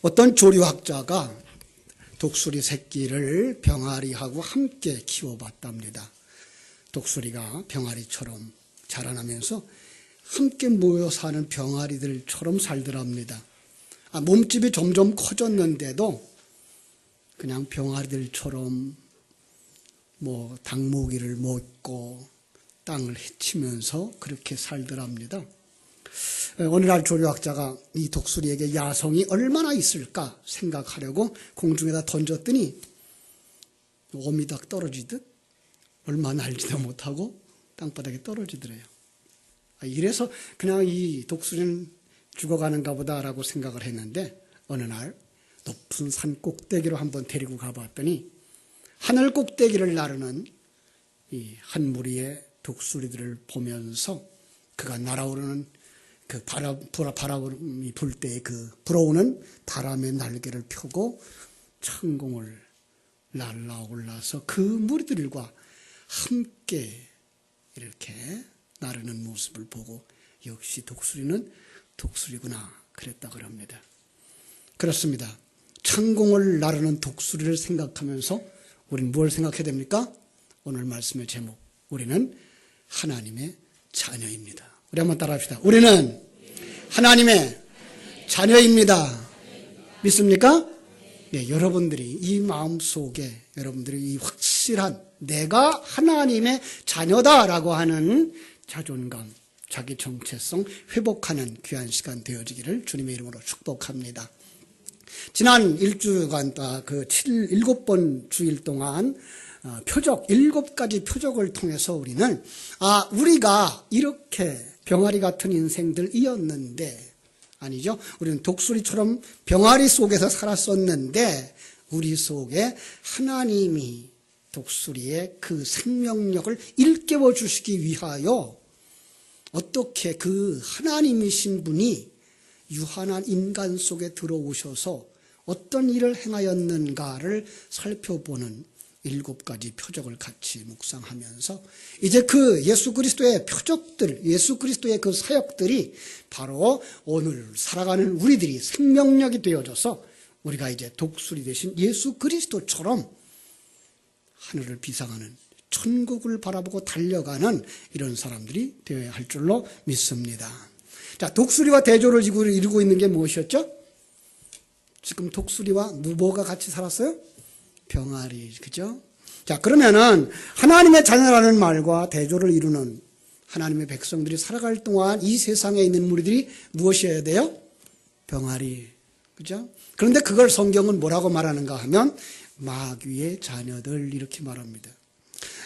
어떤 조류학자가 독수리 새끼를 병아리하고 함께 키워봤답니다. 독수리가 병아리처럼 자라나면서 함께 모여 사는 병아리들처럼 살더랍니다. 몸집이 점점 커졌는데도 그냥 병아리들처럼 닭모기를 먹고 땅을 헤치면서 그렇게 살더랍니다. 어느 날 조류학자가 이 독수리에게 야성이 얼마나 있을까 생각하려고 공중에다 던졌더니 오미닭 떨어지듯 얼마 날지도 못하고 땅바닥에 떨어지더래요. 이래서 그냥 이 독수리는 죽어가는가 보다라고 생각을 했는데 어느 날 높은 산 꼭대기로 한번 데리고 가봤더니 하늘 꼭대기를 나르는 이 한 무리의 독수리들을 보면서 그가 날아오르는 그 바람이 불 때 그 불어오는 바람의 날개를 펴고 천공을 날아올라서 그 무리들과 함께 이렇게 나르는 모습을 보고 역시 독수리는 독수리구나 그랬다고 합니다. 그렇습니다. 천공을 나르는 독수리를 생각하면서 우리는 뭘 생각해야 됩니까? 오늘 말씀의 제목, 우리는 하나님의 자녀입니다. 우리 한번 따라합시다. 우리는 하나님의 자녀입니다. 믿습니까? 네, 여러분들이 이 마음속에 여러분들이 이 확실한 내가 하나님의 자녀다라고 하는 자존감, 자기 정체성 회복하는 귀한 시간 되어지기를 주님의 이름으로 축복합니다. 지난 일주간 그 7번 주일 동안 표적, 7가지 표적을 통해서 우리는 우리가 이렇게 병아리 같은 인생들이었는데 아니죠. 우리는 독수리처럼 병아리 속에서 살았었는데 우리 속에 하나님이 독수리의 그 생명력을 일깨워 주시기 위하여 어떻게 그 하나님이신 분이 유한한 인간 속에 들어오셔서 어떤 일을 행하였는가를 살펴보는 7가지 표적을 같이 묵상하면서 이제 그 예수 그리스도의 표적들, 예수 그리스도의 그 사역들이 바로 오늘 살아가는 우리들이 생명력이 되어져서 우리가 이제 독수리 대신 예수 그리스도처럼 하늘을 비상하는 천국을 바라보고 달려가는 이런 사람들이 되어야 할 줄로 믿습니다. 자, 독수리와 대조를 이루고 있는 게 무엇이었죠? 지금 독수리와 뭐가 같이 살았어요? 병아리, 그죠? 자, 그러면은 하나님의 자녀라는 말과 대조를 이루는 하나님의 백성들이 살아갈 동안 이 세상에 있는 무리들이 무엇이어야 돼요? 병아리, 그죠? 그런데 그걸 성경은 뭐라고 말하는가 하면 마귀의 자녀들 이렇게 말합니다.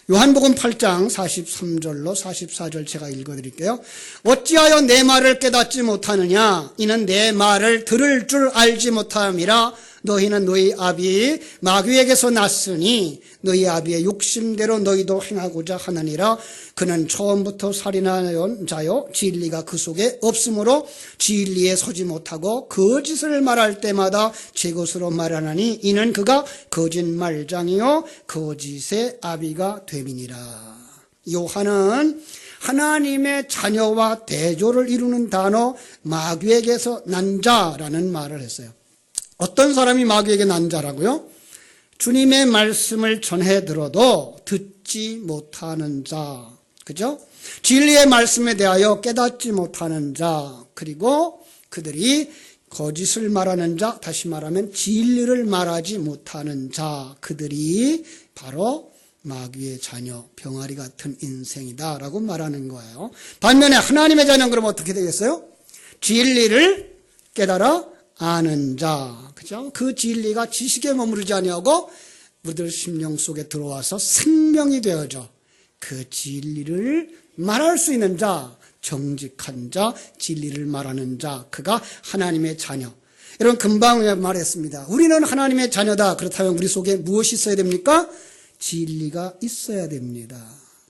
요한복음 8장 43절로 44절 제가 읽어드릴게요. 어찌하여 내 말을 깨닫지 못하느냐? 이는 내 말을 들을 줄 알지 못함이라. 너희는 너희 아비 마귀에게서 났으니 너희 아비의 욕심대로 너희도 행하고자 하느니라. 그는 처음부터 살인하는 자요 진리가 그 속에 없으므로 진리에 서지 못하고 거짓을 말할 때마다 제 것으로 말하나니 이는 그가 거짓말장이요 거짓의 아비가 됨이니라. 요한은 하나님의 자녀와 대조를 이루는 단어 마귀에게서 난 자라는 말을 했어요. 어떤 사람이 마귀에게 난 자라고요? 주님의 말씀을 전해 들어도 듣지 못하는 자, 그죠? 진리의 말씀에 대하여 깨닫지 못하는 자, 그리고 그들이 거짓을 말하는 자, 다시 말하면 진리를 말하지 못하는 자, 그들이 바로 마귀의 자녀, 병아리 같은 인생이다라고 말하는 거예요. 반면에 하나님의 자녀는 그럼 어떻게 되겠어요? 진리를 깨달아 아는 자, 그죠? 그 진리가 지식에 머무르지 아니하고 우리들 심령 속에 들어와서 생명이 되어져 그 진리를 말할 수 있는 자, 정직한 자, 진리를 말하는 자, 그가 하나님의 자녀. 여러분 금방 말했습니다. 우리는 하나님의 자녀다. 그렇다면 우리 속에 무엇이 있어야 됩니까? 진리가 있어야 됩니다.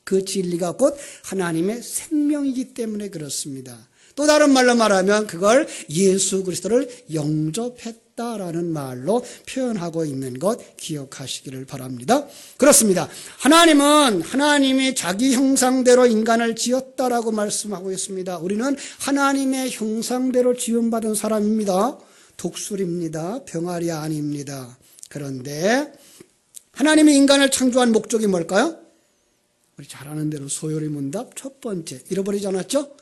그 진리가 곧 하나님의 생명이기 때문에 그렇습니다. 또 다른 말로 말하면 그걸 예수 그리스도를 영접했다라는 말로 표현하고 있는 것 기억하시기를 바랍니다. 그렇습니다. 하나님은 하나님이 자기 형상대로 인간을 지었다라고 말씀하고 있습니다. 우리는 하나님의 형상대로 지음받은 사람입니다. 독수리입니다. 병아리 아닙니다. 그런데 하나님이 인간을 창조한 목적이 뭘까요? 우리 잘 아는 대로 소요리 문답 첫 번째, 잃어버리지 않았죠?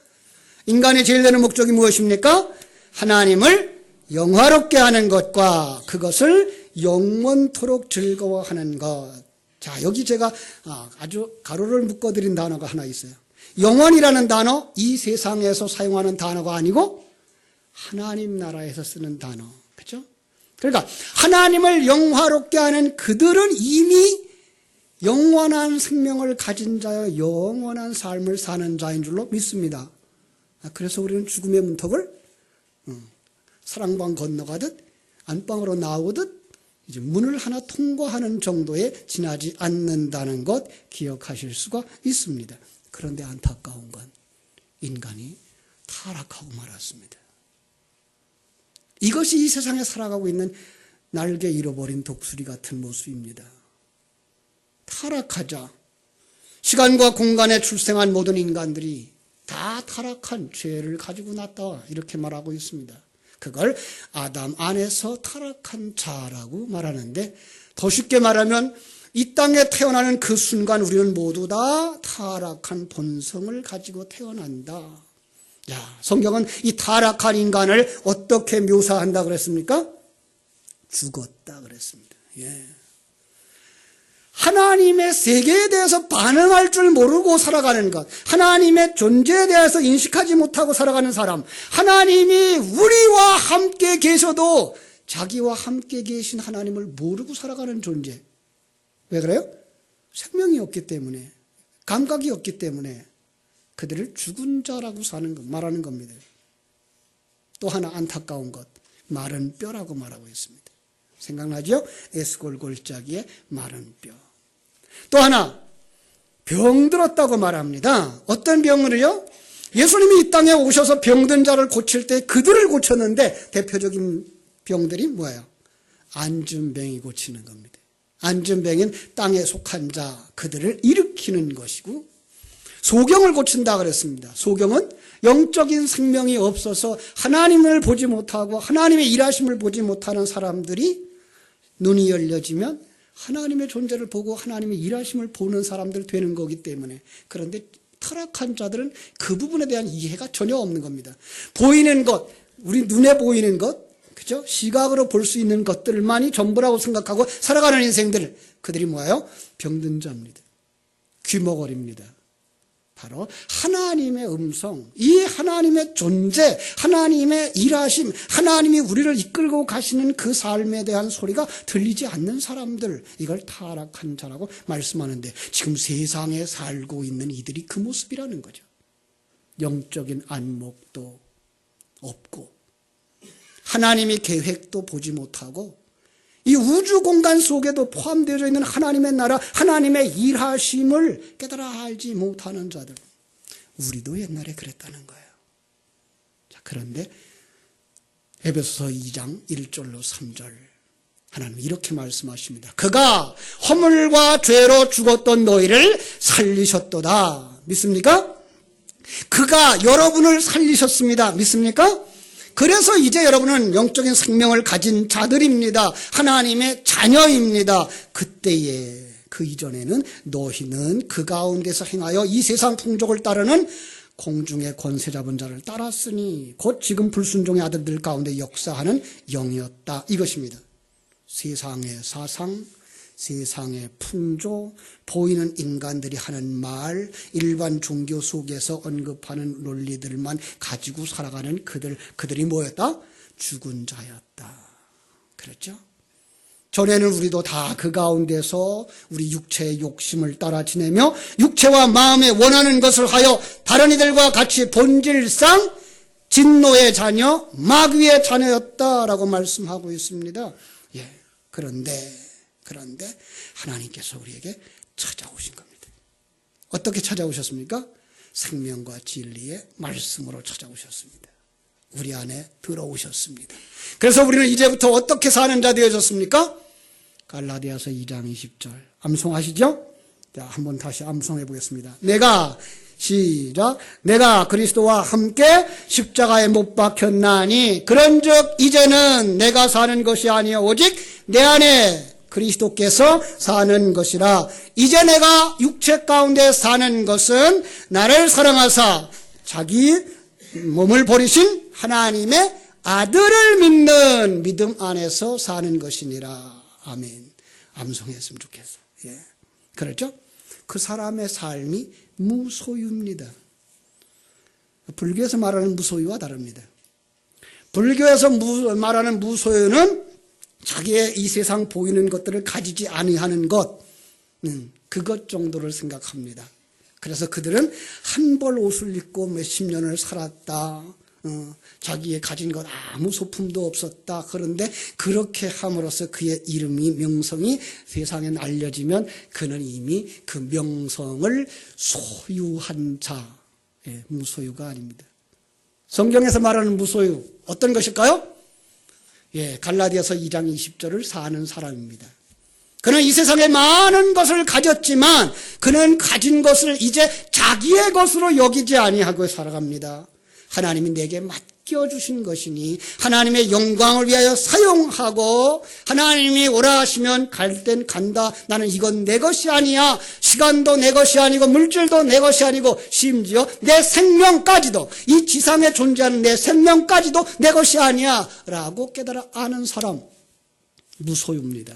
인간이 제일 되는 목적이 무엇입니까? 하나님을 영화롭게 하는 것과 그것을 영원토록 즐거워하는 것. 자, 여기 제가 아주 가로를 묶어드린 단어가 하나 있어요. 영원이라는 단어, 이 세상에서 사용하는 단어가 아니고 하나님 나라에서 쓰는 단어. 그렇죠? 그러니까 하나님을 영화롭게 하는 그들은 이미 영원한 생명을 가진 자여 영원한 삶을 사는 자인 줄로 믿습니다. 그래서 우리는 죽음의 문턱을 사랑방 건너가듯 안방으로 나오듯 이제 문을 하나 통과하는 정도에 지나지 않는다는 것 기억하실 수가 있습니다. 그런데 안타까운 건 인간이 타락하고 말았습니다. 이것이 이 세상에 살아가고 있는 날개 잃어버린 독수리 같은 모습입니다. 타락하자 시간과 공간에 출생한 모든 인간들이 다 타락한 죄를 가지고 났다 이렇게 말하고 있습니다. 그걸 아담 안에서 타락한 자라고 말하는데 더 쉽게 말하면 이 땅에 태어나는 그 순간 우리는 모두 다 타락한 본성을 가지고 태어난다. 야, 성경은 이 타락한 인간을 어떻게 묘사한다 그랬습니까? 죽었다 그랬습니다. 예. 하나님의 세계에 대해서 반응할 줄 모르고 살아가는 것, 하나님의 존재에 대해서 인식하지 못하고 살아가는 사람, 하나님이 우리와 함께 계셔도 자기와 함께 계신 하나님을 모르고 살아가는 존재. 왜 그래요? 생명이 없기 때문에, 감각이 없기 때문에 그들을 죽은 자라고 말하는 겁니다. 또 하나 안타까운 것, 마른 뼈라고 말하고 있습니다. 생각나죠? 에스골 골짜기의 마른 뼈. 또 하나 병들었다고 말합니다. 어떤 병을요? 예수님이 이 땅에 오셔서 병든 자를 고칠 때 그들을 고쳤는데 대표적인 병들이 뭐예요? 안진병이 고치는 겁니다. 안진병인 땅에 속한 자 그들을 일으키는 것이고 소경을 고친다 그랬습니다. 소경은 영적인 생명이 없어서 하나님을 보지 못하고 하나님의 일하심을 보지 못하는 사람들이 눈이 열려지면 하나님의 존재를 보고 하나님의 일하심을 보는 사람들 되는 거기 때문에. 그런데 타락한 자들은 그 부분에 대한 이해가 전혀 없는 겁니다. 보이는 것, 우리 눈에 보이는 것, 그죠? 시각으로 볼 수 있는 것들만이 전부라고 생각하고 살아가는 인생들, 그들이 뭐예요? 병든 자입니다. 귀머거리입니다. 바로 하나님의 음성, 이 하나님의 존재, 하나님의 일하심, 하나님이 우리를 이끌고 가시는 그 삶에 대한 소리가 들리지 않는 사람들, 이걸 타락한 자라고 말씀하는데 지금 세상에 살고 있는 이들이 그 모습이라는 거죠. 영적인 안목도 없고 하나님의 계획도 보지 못하고 이 우주 공간 속에도 포함되어 있는 하나님의 나라, 하나님의 일하심을 깨달아 알지 못하는 자들. 우리도 옛날에 그랬다는 거예요. 자, 그런데 에베소서 2장 1절로 3절 하나님 이렇게 말씀하십니다. 그가 허물과 죄로 죽었던 너희를 살리셨도다. 믿습니까? 그가 여러분을 살리셨습니다. 믿습니까? 그래서 이제 여러분은 영적인 생명을 가진 자들입니다. 하나님의 자녀입니다. 그때에 그 이전에는 너희는 그 가운데서 행하여 이 세상 풍족을 따르는 공중의 권세 잡은 자를 따랐으니 곧 지금 불순종의 아들들 가운데 역사하는 영이었다. 이것입니다. 세상의 사상, 세상의 풍조, 보이는 인간들이 하는 말, 일반 종교 속에서 언급하는 논리들만 가지고 살아가는 그들이 뭐였다? 죽은 자였다. 그랬죠? 전에는 우리도 다 그 가운데서 우리 육체의 욕심을 따라 지내며 육체와 마음에 원하는 것을 하여 다른 이들과 같이 본질상 진노의 자녀, 마귀의 자녀였다라고 말씀하고 있습니다. 예. 그런데 하나님께서 우리에게 찾아오신 겁니다. 어떻게 찾아오셨습니까? 생명과 진리의 말씀으로 찾아오셨습니다. 우리 안에 들어오셨습니다. 그래서 우리는 이제부터 어떻게 사는 자 되어졌습니까? 갈라디아서 2장 20절 암송하시죠? 자, 한번 다시 암송해 보겠습니다. 내가 시작. 내가 그리스도와 함께 십자가에 못 박혔나니 그런즉 이제는 내가 사는 것이 아니요 오직 내 안에 그리스도께서 사는 것이라. 이제 내가 육체 가운데 사는 것은 나를 사랑하사 자기 몸을 버리신 하나님의 아들을 믿는 믿음 안에서 사는 것이니라. 아멘. 암송했으면 좋겠어. 예. 그렇죠? 그 사람의 삶이 무소유입니다. 불교에서 말하는 무소유와 다릅니다. 불교에서 말하는 무소유는 자기의 이 세상 보이는 것들을 가지지 아니하는 것, 그것 정도를 생각합니다. 그래서 그들은 한 벌 옷을 입고 몇십 년을 살았다. 자기의 가진 것 아무 소품도 없었다. 그런데 그렇게 함으로써 그의 이름이 명성이 세상에 알려지면 그는 이미 그 명성을 소유한 자, 무소유가 아닙니다. 성경에서 말하는 무소유 어떤 것일까요? 갈라디아서 2장 20절을 사는 사람입니다. 그는 이 세상에 많은 것을 가졌지만 그는 가진 것을 이제 자기의 것으로 여기지 아니하고 살아갑니다. 하나님이 내게 맡겨주신 것이니 하나님의 영광을 위하여 사용하고 하나님이 오라 하시면 갈 땐 간다. 나는 이건 내 것이 아니야. 시간도 내 것이 아니고 물질도 내 것이 아니고 심지어 내 생명까지도, 이 지상에 존재하는 내 생명까지도 내 것이 아니야 라고 깨달아 아는 사람, 무소유입니다.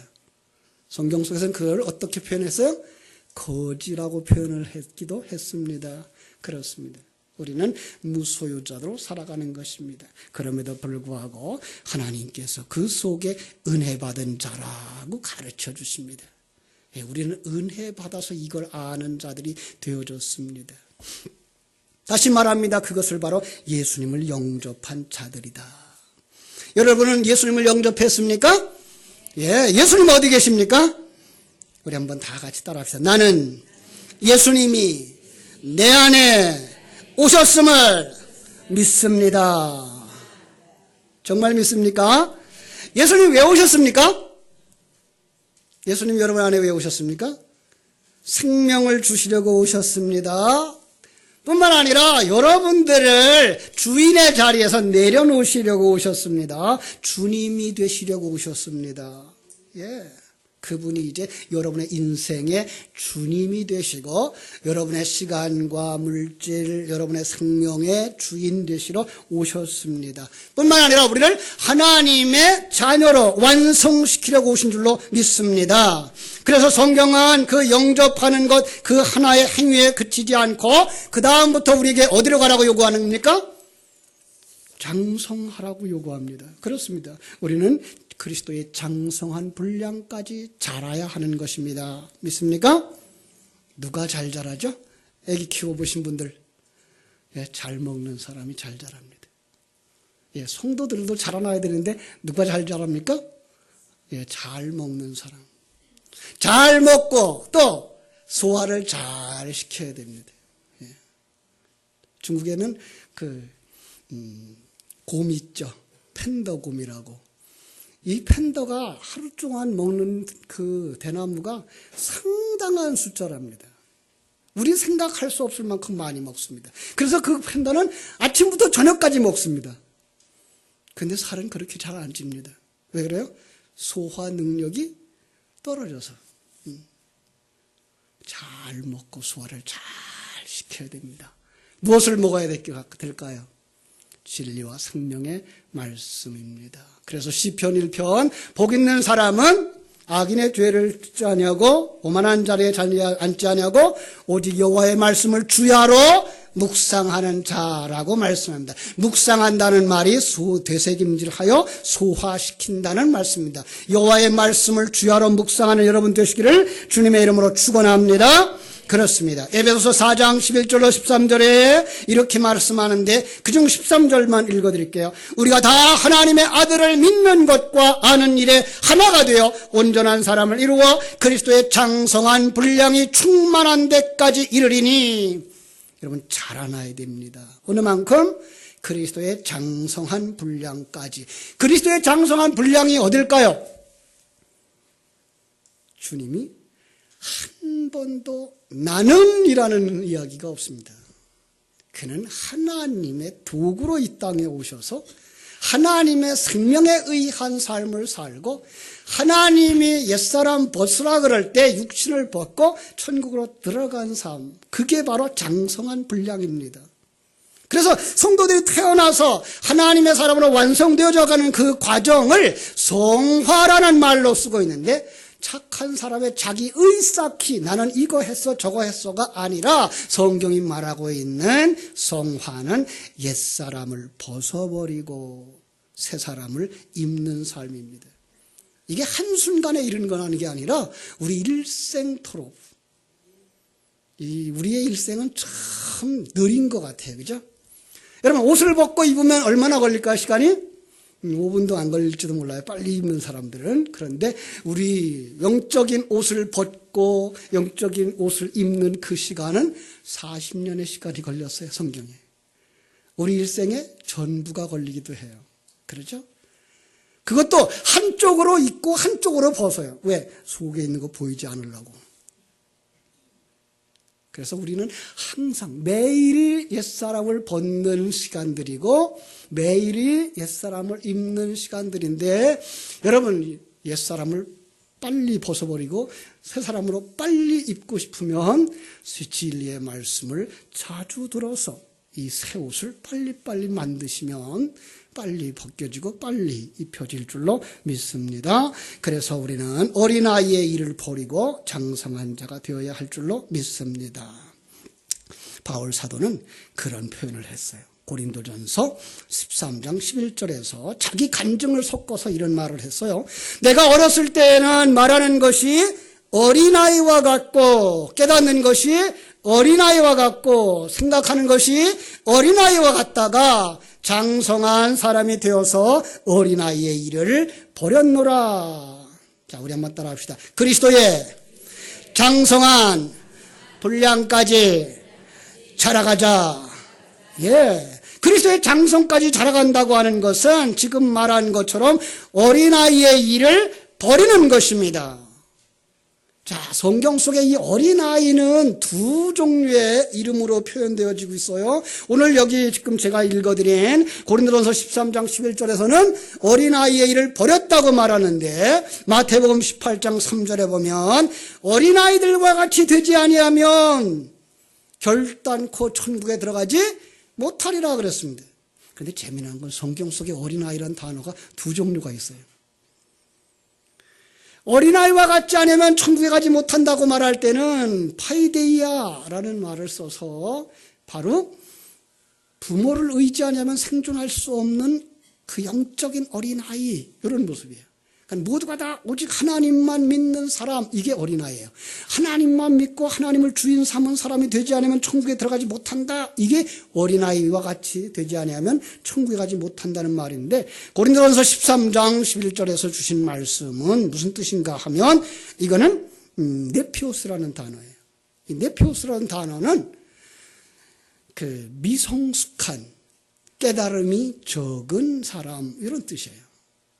성경 속에서는 그걸 어떻게 표현했어요? 거지라고 표현을 했기도 했습니다. 그렇습니다. 우리는 무소유자로 살아가는 것입니다. 그럼에도 불구하고 하나님께서 그 속에 은혜 받은 자라고 가르쳐 주십니다. 우리는 은혜 받아서 이걸 아는 자들이 되어졌습니다. 다시 말합니다. 그것을 바로 예수님을 영접한 자들이다. 여러분은 예수님을 영접했습니까? 예수님 어디 계십니까? 우리 한번 다 같이 따라합시다. 나는 예수님이 내 안에 오셨음을 믿습니다. 정말 믿습니까? 예수님 왜 오셨습니까? 예수님 여러분 안에 왜 오셨습니까? 생명을 주시려고 오셨습니다. 뿐만 아니라 여러분들을 주인의 자리에서 내려놓으시려고 오셨습니다. 주님이 되시려고 오셨습니다. 그분이 이제 여러분의 인생의 주님이 되시고 여러분의 시간과 물질, 여러분의 생명의 주인 되시러 오셨습니다. 뿐만 아니라 우리를 하나님의 자녀로 완성시키려고 오신 줄로 믿습니다. 그래서 성경은 그 영접하는 것, 그 하나의 행위에 그치지 않고 그 다음부터 우리에게 어디로 가라고 요구하는 겁니까? 장성하라고 요구합니다. 그렇습니다. 우리는 그리스도의 장성한 분량까지 자라야 하는 것입니다. 믿습니까? 누가 잘 자라죠? 애기 키워보신 분들. 잘 먹는 사람이 잘 자랍니다. 성도들도 자라나야 되는데 누가 잘 자랍니까? 잘 먹는 사람. 잘 먹고 또 소화를 잘 시켜야 됩니다. 중국에는 곰 있죠. 팬더곰이라고. 이 팬더가 하루 동안 먹는 그 대나무가 상당한 숫자랍니다. 우리 생각할 수 없을 만큼 많이 먹습니다. 그래서 그 팬더는 아침부터 저녁까지 먹습니다. 근데 살은 그렇게 잘 안 찝니다. 왜 그래요? 소화 능력이 떨어져서. 잘 먹고 소화를 잘 시켜야 됩니다. 무엇을 먹어야 될까요? 진리와 생명의 말씀입니다. 그래서 시편 1편 복 있는 사람은 악인의 죄를 듣지 아니하고 오만한 자리에 앉지 아니하고 오직 여호와의 말씀을 주야로 묵상하는 자라고 말씀합니다. 묵상한다는 말이 되새김질하여 소화시킨다는 말씀입니다. 여호와의 말씀을 주야로 묵상하는 여러분 되시기를 주님의 이름으로 축원합니다. 그렇습니다. 에베소서 4장 11절로 13절에 이렇게 말씀하는데 그중 13절만 읽어드릴게요. 우리가 다 하나님의 아들을 믿는 것과 아는 일에 하나가 되어 온전한 사람을 이루어 그리스도의 장성한 분량이 충만한 데까지 이르리니, 여러분 자라나야 됩니다. 어느 만큼? 그리스도의 장성한 분량까지. 그리스도의 장성한 분량이 어딜까요? 주님이 한 번도 나는이라는 이야기가 없습니다. 그는 하나님의 도구로 이 땅에 오셔서 하나님의 생명에 의한 삶을 살고 하나님이 옛사람 벗으라 그럴 때 육신을 벗고 천국으로 들어간 삶, 그게 바로 장성한 분량입니다. 그래서 성도들이 태어나서 하나님의 사람으로 완성되어져 가는 그 과정을 성화라는 말로 쓰고 있는데, 착한 사람의 자기 의쌓기, 나는 이거 했어 저거 했어가 아니라 성경이 말하고 있는 성화는 옛사람을 벗어버리고 새 사람을 입는 삶입니다. 이게 한순간에 이르는 건 아닌 게 아니라 우리 일생토록, 우리의 일생은 참 느린 것 같아요. 그죠? 여러분, 옷을 벗고 입으면 얼마나 걸릴까, 시간이? 5분도 안 걸릴지도 몰라요, 빨리 입는 사람들은. 그런데 우리 영적인 옷을 벗고 영적인 옷을 입는 그 시간은 40년의 시간이 걸렸어요, 성경에. 우리 일생의 전부가 걸리기도 해요. 그렇죠? 그것도 한쪽으로 입고 한쪽으로 벗어요. 왜? 속에 있는 거 보이지 않으려고. 그래서 우리는 항상 매일이 옛사람을 벗는 시간들이고 매일이 옛사람을 입는 시간들인데, 여러분, 옛사람을 빨리 벗어버리고 새 사람으로 빨리 입고 싶으면 진리의 말씀을 자주 들어서 이 새 옷을 빨리빨리 만드시면 빨리 벗겨지고 빨리 입혀질 줄로 믿습니다. 그래서 우리는 어린아이의 일을 버리고 장성한 자가 되어야 할 줄로 믿습니다. 바울 사도는 그런 표현을 했어요. 고린도전서 13장 11절에서 자기 간증을 섞어서 이런 말을 했어요. 내가 어렸을 때에는 말하는 것이 어린아이와 같고 깨닫는 것이 어린아이와 같고 생각하는 것이 어린아이와 같다가 장성한 사람이 되어서 어린아이의 일을 버렸노라. 자, 우리 한번 따라 합시다. 그리스도의 장성한 분량까지 자라가자. 예. 그리스도의 장성까지 자라간다고 하는 것은 지금 말한 것처럼 어린아이의 일을 버리는 것입니다. 자, 성경 속에 이 어린아이는 두 종류의 이름으로 표현되어지고 있어요. 오늘 여기 지금 제가 읽어드린 고린도전서 13장 11절에서는 어린아이의 일을 버렸다고 말하는데, 마태복음 18장 3절에 보면 어린아이들과 같이 되지 아니하면 결단코 천국에 들어가지 못하리라 그랬습니다. 그런데 재미난 건 성경 속에 어린아이라는 단어가 두 종류가 있어요. 어린아이와 같지 않으면 천국에 가지 못한다고 말할 때는 파이데이아라는 말을 써서 바로 부모를 의지하냐면 생존할 수 없는 그 영적인 어린아이, 이런 모습이에요. 그러니까 모두가 다 오직 하나님만 믿는 사람, 이게 어린아이예요. 하나님만 믿고 하나님을 주인 삼은 사람이 되지 않으면 천국에 들어가지 못한다. 이게 어린아이와 같이 되지 않으면 천국에 가지 못한다는 말인데, 고린도전서 13장 11절에서 주신 말씀은 무슨 뜻인가 하면 이거는 네피오스라는 단어예요. 이 네피오스라는 단어는 그 미성숙한, 깨달음이 적은 사람, 이런 뜻이에요.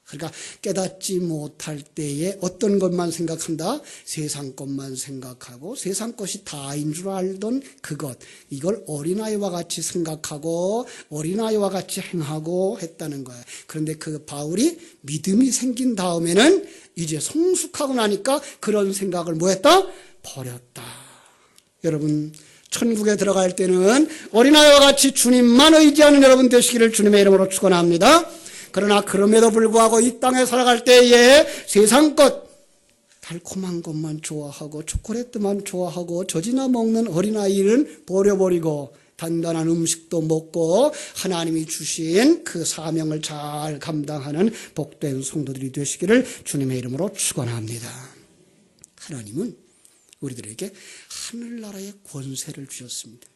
그러니까 깨닫지 못할 때에 어떤 것만 생각한다? 세상 것만 생각하고 세상 것이 다인 줄 알던 그것, 이걸 어린아이와 같이 생각하고 어린아이와 같이 행하고 했다는 거예요. 그런데 그 바울이 믿음이 생긴 다음에는 이제 성숙하고 나니까 그런 생각을 뭐 했다? 버렸다. 여러분, 천국에 들어갈 때는 어린아이와 같이 주님만 의지하는 여러분 되시기를 주님의 이름으로 축원합니다. 그러나 그럼에도 불구하고 이 땅에 살아갈 때에 세상 것, 달콤한 것만 좋아하고 초콜릿만 좋아하고 젖이나 먹는 어린아이는 버려버리고 단단한 음식도 먹고 하나님이 주신 그 사명을 잘 감당하는 복된 성도들이 되시기를 주님의 이름으로 축원합니다. 하나님은 우리들에게 하늘나라의 권세를 주셨습니다.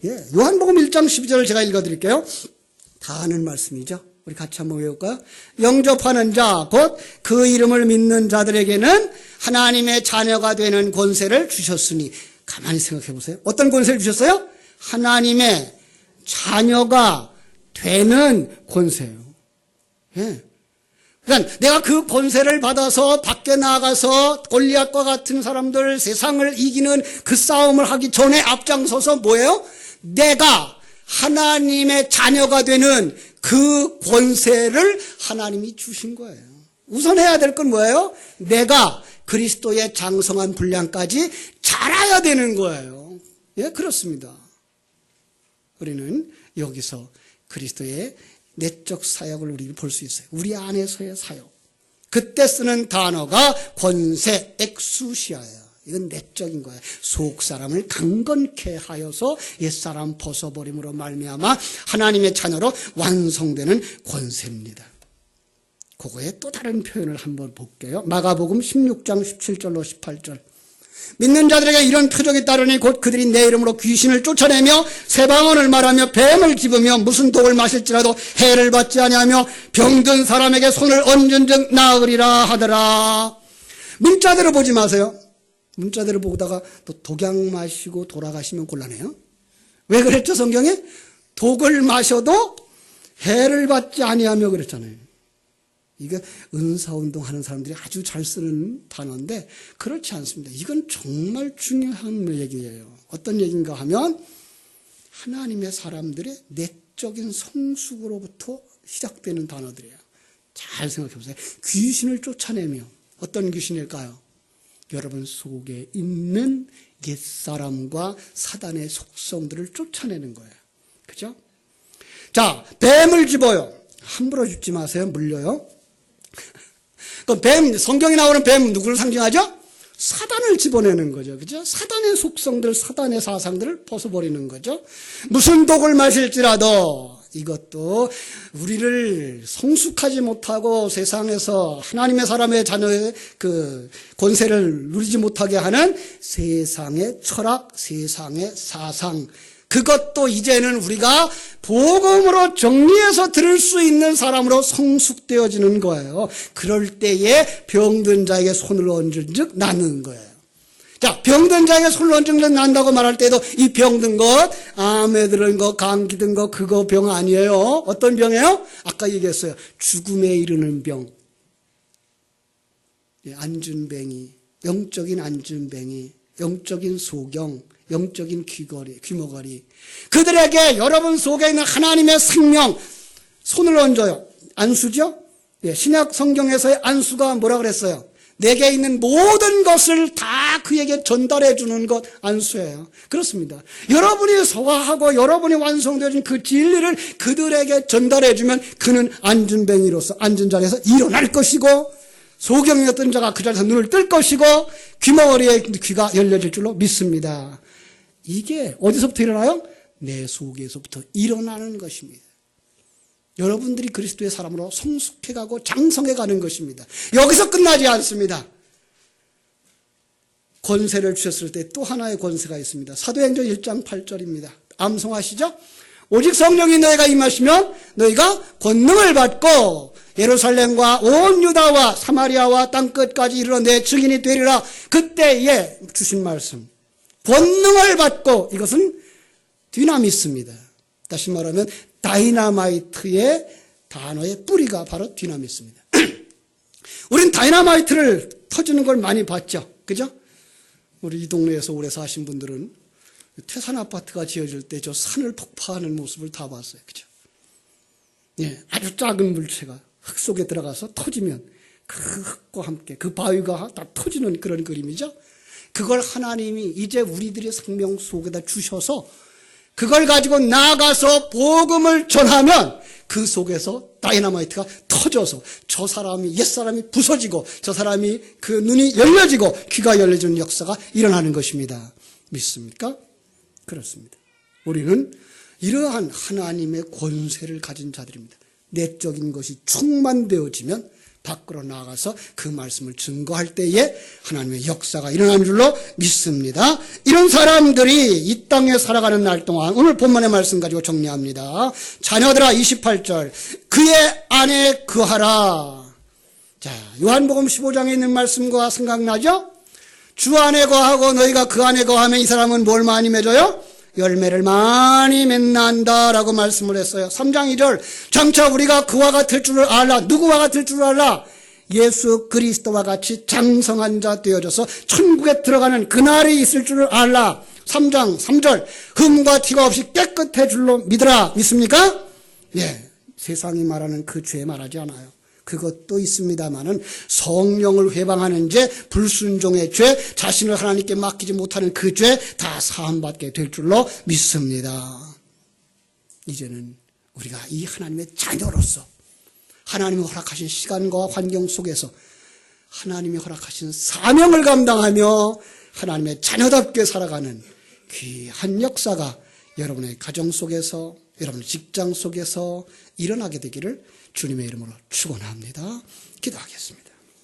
예, 요한복음 1장 12절을 제가 읽어드릴게요. 다 아는 말씀이죠. 우리 같이 한번 외울까요? 영접하는 자, 곧 그 이름을 믿는 자들에게는 하나님의 자녀가 되는 권세를 주셨으니. 가만히 생각해 보세요. 어떤 권세를 주셨어요? 하나님의 자녀가 되는 권세예요. 예. 그러니까 내가 그 권세를 받아서 밖에 나가서 골리앗과 같은 사람들, 세상을 이기는 그 싸움을 하기 전에 앞장서서 뭐예요? 내가 하나님의 자녀가 되는 그 권세를 하나님이 주신 거예요. 우선 해야 될 건 뭐예요? 내가 그리스도의 장성한 분량까지 자라야 되는 거예요. 예, 그렇습니다. 우리는 여기서 그리스도의 내적 사역을 우리는 볼 수 있어요. 우리 안에서의 사역. 그때 쓰는 단어가 권세, 엑수시아예요. 이건 내적인 거예요. 속 사람을 강건케 하여서 옛사람 벗어버림으로 말미암아 하나님의 자녀로 완성되는 권세입니다. 그거의 또 다른 표현을 한번 볼게요. 마가복음 16장 17절로 18절. 믿는 자들에게 이런 표적이 따르니 곧 그들이 내 이름으로 귀신을 쫓아내며 새 방언을 말하며 뱀을 집으며 무슨 독을 마실지라도 해를 받지 아니하며 병든 사람에게 손을 얹은 즉 나으리라 하더라. 문자대로 보지 마세요. 문자대로 보다가 또 독약 마시고 돌아가시면 곤란해요. 왜 그랬죠, 성경에? 독을 마셔도 해를 받지 아니하며 그랬잖아요. 이게 은사운동 하는 사람들이 아주 잘 쓰는 단어인데 그렇지 않습니다. 이건 정말 중요한 얘기예요. 어떤 얘기인가 하면 하나님의 사람들의 내적인 성숙으로부터 시작되는 단어들이에요. 잘 생각해 보세요. 귀신을 쫓아내며 어떤 귀신일까요? 여러분 속에 있는 옛사람과 사단의 속성들을 쫓아내는 거예요. 그죠? 자, 뱀을 집어요. 함부로 줍지 마세요. 물려요. 그 뱀, 성경에 나오는 뱀 누구를 상징하죠? 사단을 집어내는 거죠. 그죠? 사단의 속성들, 사단의 사상들을 벗어버리는 거죠. 무슨 독을 마실지라도 이것도 우리를 성숙하지 못하고 세상에서 하나님의 사람의 자녀의 그 권세를 누리지 못하게 하는 세상의 철학, 세상의 사상, 그것도 이제는 우리가 복음으로 정리해서 들을 수 있는 사람으로 성숙되어지는 거예요. 그럴 때에 병든 자에게 손을 얹은 즉 낫는 거예요. 자, 병든 자에게 손을 얹은 즉 난다고 말할 때도 이 병든 것, 암에 들은 것, 감기 든 것, 그거 병 아니에요. 어떤 병이에요? 아까 얘기했어요. 죽음에 이르는 병. 안준뱅이, 영적인 안준뱅이, 영적인 소경, 영적인 귀머거리. 그들에게 여러분 속에 있는 하나님의 생명, 손을 얹어요. 안수죠? 예, 신약 성경에서의 안수가 뭐라 그랬어요? 내게 있는 모든 것을 다 그에게 전달해 주는 것 안수예요. 그렇습니다. 여러분이 소화하고 여러분이 완성되어진 그 진리를 그들에게 전달해 주면 그는 안준뱅이로서 앉은 자리에서 일어날 것이고 소경이었던 자가 그 자리에서 눈을 뜰 것이고 귀머거리의 귀가 열려질 줄로 믿습니다. 이게 어디서부터 일어나요? 내 속에서부터 일어나는 것입니다. 여러분들이 그리스도의 사람으로 성숙해가고 장성해가는 것입니다. 여기서 끝나지 않습니다. 권세를 주셨을 때 또 하나의 권세가 있습니다. 사도행전 1장 8절입니다. 암송하시죠? 오직 성령이 너희가 임하시면 너희가 권능을 받고 예루살렘과 온 유다와 사마리아와 땅끝까지 이르러 내 증인이 되리라. 그때에 주신 말씀. 권능을 받고 이것은 디나미스입니다. 다시 말하면 다이나마이트의 단어의 뿌리가 바로 디나미스입니다. 우린 다이나마이트를 터지는 걸 많이 봤죠. 그죠? 우리 이 동네에서 오래 사신 분들은 태산 아파트가 지어질 때 저 산을 폭파하는 모습을 다 봤어요. 그죠? 예, 아주 작은 물체가 흙 속에 들어가서 터지면 그 흙과 함께 그 바위가 다 터지는 그런 그림이죠. 그걸 하나님이 이제 우리들의 생명 속에다 주셔서 그걸 가지고 나가서 복음을 전하면 그 속에서 다이나마이트가 터져서 저 사람이 옛사람이 부서지고 저 사람이 그 눈이 열려지고 귀가 열려지는 역사가 일어나는 것입니다. 믿습니까? 그렇습니다. 우리는 이러한 하나님의 권세를 가진 자들입니다. 내적인 것이 충만되어지면 밖으로 나가서 그 말씀을 증거할 때에 하나님의 역사가 일어나는 줄로 믿습니다. 이런 사람들이 이 땅에 살아가는 날 동안 오늘 본문의 말씀 가지고 정리합니다. 자녀들아 28절 그의 안에 거하라. 자, 요한복음 15장에 있는 말씀과 생각나죠? 주 안에 거하고 너희가 그 안에 거하면 이 사람은 뭘 많이 맺어요? 열매를 많이 맺는다라고 말씀을 했어요. 3장 2절 장차 우리가 그와 같을 줄을 알라. 누구와 같을 줄을 알라? 예수 그리스도와 같이 장성한 자 되어져서 천국에 들어가는 그날이 있을 줄을 알라. 3장 3절 흠과 티가 없이 깨끗해 줄로 믿으라. 믿습니까? 예, 세상이 말하는 그 죄 말하지 않아요. 그것도 있습니다마는 성령을 회방하는 죄, 불순종의 죄, 자신을 하나님께 맡기지 못하는 그 죄 다 사함받게 될 줄로 믿습니다. 이제는 우리가 이 하나님의 자녀로서 하나님이 허락하신 시간과 환경 속에서 하나님이 허락하신 사명을 감당하며 하나님의 자녀답게 살아가는 귀한 역사가 여러분의 가정 속에서, 여러분의 직장 속에서 일어나게 되기를 주님의 이름으로 축원합니다. 기도하겠습니다.